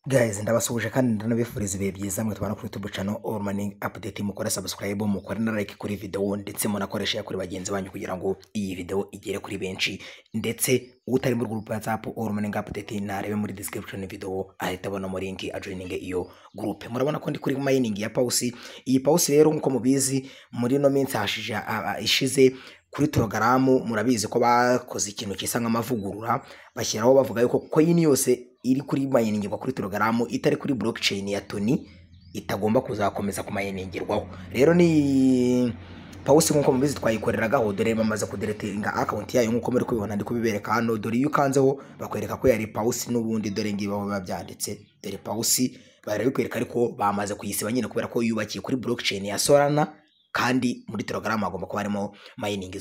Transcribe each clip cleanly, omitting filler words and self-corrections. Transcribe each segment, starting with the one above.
Guys, ndabasuhuje kandi ndanabifuriza ibihe byiza mwe tubana kuri YouTube channel All Morning Update, mukore subscribe, mukore na like kuri video ndetse munakoresha ya kuri bagenzi banyu kugira ngo iyi video igere kuri benshi, ndetse utari muri group WhatsApp All Morning Update narebe muri description video ahita abona mu link ajoininge iyo group. Murabona ko ndi kuri mining ya Pause. Iyi Pause rero nkuko mubizi muri no minsi ishize kuri Telegram murabizi ko bakoze ikintu kisa nk'amavugurura bashyiraho bavuga yuko coin yose iri kuri mayiningirwa kuri Telegram itari kuri blockchain ya Toni itagomba kuzakomeza kumayiningirwaho. Rero ni Pause nkuko mubizi twayikoreragaho, dore bamaze kuderetinga account yayo nkuko muri kubibona ndi kubibereka hano, dore iyo ukanzeho bakwereka ko yari Pause n'ubundi dore ngibaho babyanditse dore Pause barabikwereka, ariko bamaze kuyisiba nyine kubera ko yubakiye kuri blockchain ya Solana kandi muri Telegram agomba kuba harimo mining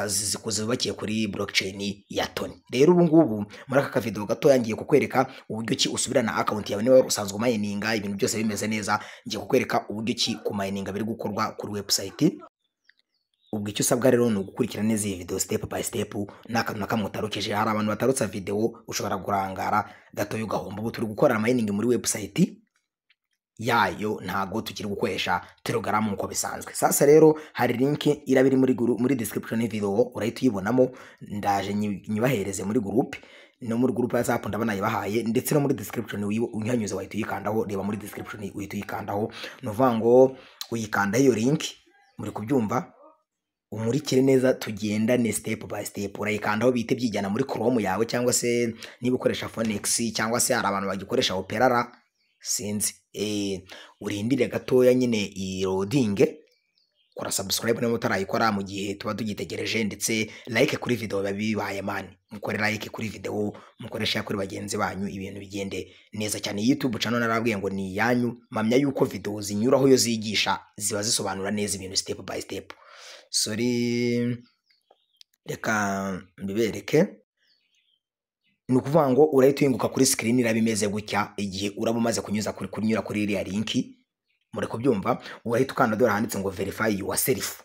zikuzubakiye kuri blockchain ya Toni. Rero ubu ngubu muri aka video gato yangiye kukwereka uburyo ki usubirana account yawe niba usanzwe mininga ibintu byose bimeze neza. Ngiye kukwereka uburyo ki ku mininga biri gukorwa kuri website. Ubwo icyo usabwa rero ni ugukurikira neza iyi video step by step, n'akantu nakamwe utarukeje. Hari abantu batarutsa video ushobora kurangara gato y'ugahomba. Ubu turi gukora mining muri website yayo, ntago tukiri gukoresha Telegram nkuko bisanzwe. Sasa rero hari link irabiri muri description video, urahita uyibonamo. Ndaje nyibahereze muri group, no muri group ya WhatsApp ndabona yibahaye, ndetse no muri description unyanyuze wahita uyikandaho. Reba muri description uhita uyikandaho, nuvuga ngo uyikanda iyo link. Muri kubyumva umurikire neza, tugendane step by step. Urayikandaho bite byijyana muri Chrome yawe, cyangwa se niba ukoresha Phoenix, cyangwa se hari abantu bagikoresha Opera sinzi. Urindire gatoya nyine i loading, kora subscribe niba utarayikora mu gihe tuba tugitegereje, ndetse like kuri video babibaye man, mukore like kuri video, mukoresha kuri bagenzi banyu, ibintu bigende neza cyane. YouTube channel narabwiye ngo ni yanyu, mamya yuko video zinyuraho yo zigisha ziba zisobanura neza ibintu step by step. Sorry, reka mbibereke. Nukuvuga ngo urahita uyinguka kuri screen irabimeze gutya igihe uraba umaze kunyura kuri iriya link. Muri kubyumva urahita ukanda dore handitse ngo verify yourself.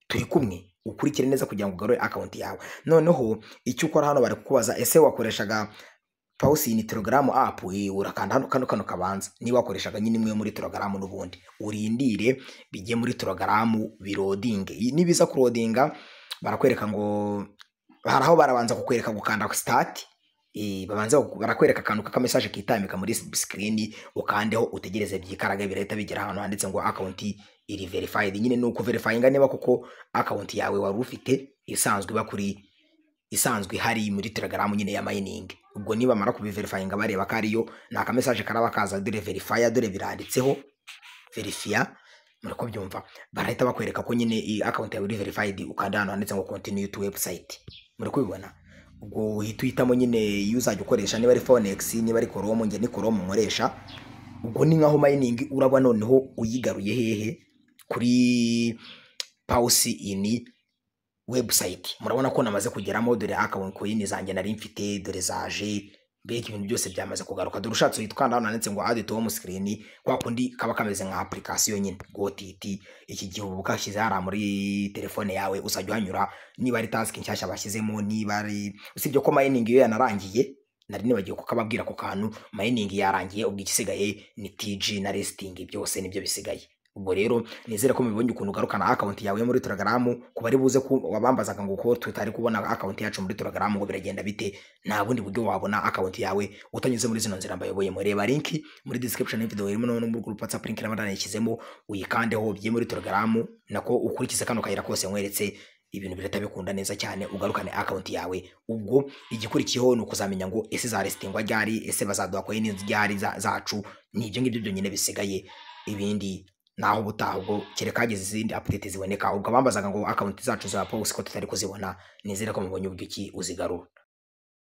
Turi kumwe, ukurikire neza kugira ngo ugarure account yawe. Noneho icyo ukora hano bari kukubaza ese wakoreshaga Pause ni Telegram app, urakanda hano kano kabanza. Niba wakoreshaga nyine imwe muri Telegram n'ubundi urindire bijye muri Telegram biloading. Nibiza kuloadinga barakwereka ngo haraho barabanza kukwereka gukanda start. Babanza barakwereka akantu ka message kitambika muri screen, ukandeho utegereze byikaraga birahita bigera hano handitse ngo account iri verified. Nyine nuko verifyinga niba kuko account yawe wari ufite isanzwe hari muri Telegram nyine ya mining. Ubwo niba mara kubiverifyinga bareba kariyo naka message karaba kaza dore verifier, dore biranditseho verifia. Muri ko byumva barahita bakwereka ko nyine account yawe iri verified, ukanda hano handitse ngo continue to website. Muri kubibona ubwo uhita uhitamo nyine iyo uzajya ukoresha, niba ari Phoenix, niba ari Chrome, nge ni Chrome nkoresha. Ubwo ni nkaho mining uraba noneho uyigaruye hehe kuri Pause ini website. Murabona ko namaze kugeramo, dore account coin zanjye nari mfite dore zaje, mbega ibintu byose byamaze kugaruka. Dore ushatse uhita ukanda hano handitse ngo add to home screen, kwa kundi kaba kameze nka application nyine GoTT. Iki gihe ubu kashyize hara muri telefone yawe usajya uhanyura, niba ari task nshyashya bashyizemo, niba ari usibye ko mining yo yanarangiye, nari nibagiye kukababwira ko kantu mining yarangiye. Ubwo igisigaye ni TG na resting, byose nibyo bisigaye. Ubwo rero nizere ko mubibonye ukuntu ugarukana account yawe muri Telegram. Kuba ari buze ko wabambazaga ngo ko tutari kubona account yacu muri Telegram ngo biragenda bite, nta bundi buryo wabona account yawe utanyuze muri zino nzira mbayoboye. Mureba link muri description ya video irimo no mu group WhatsApp link n'abandana yishyizemo, uyikandeho bye muri Telegram, nako ukurikize kano kayira kose nkweretse, ibintu birata bikunda neza cyane ugarukane account yawe. Ubwo igikurikiyeho ni ukuzamenya ngo ese za restingwa ryari, ese bazaduha coin ryari zacu. Ni ibyo ngibyo byonyine bisigaye, ibindi naho butaha ubwo kereka hagize izindi update ziboneka. Ubwo bambazaga ngo account zacu za Pause ko tutari kuzibona, nizere ko mubonye uburyo ki uzigarura.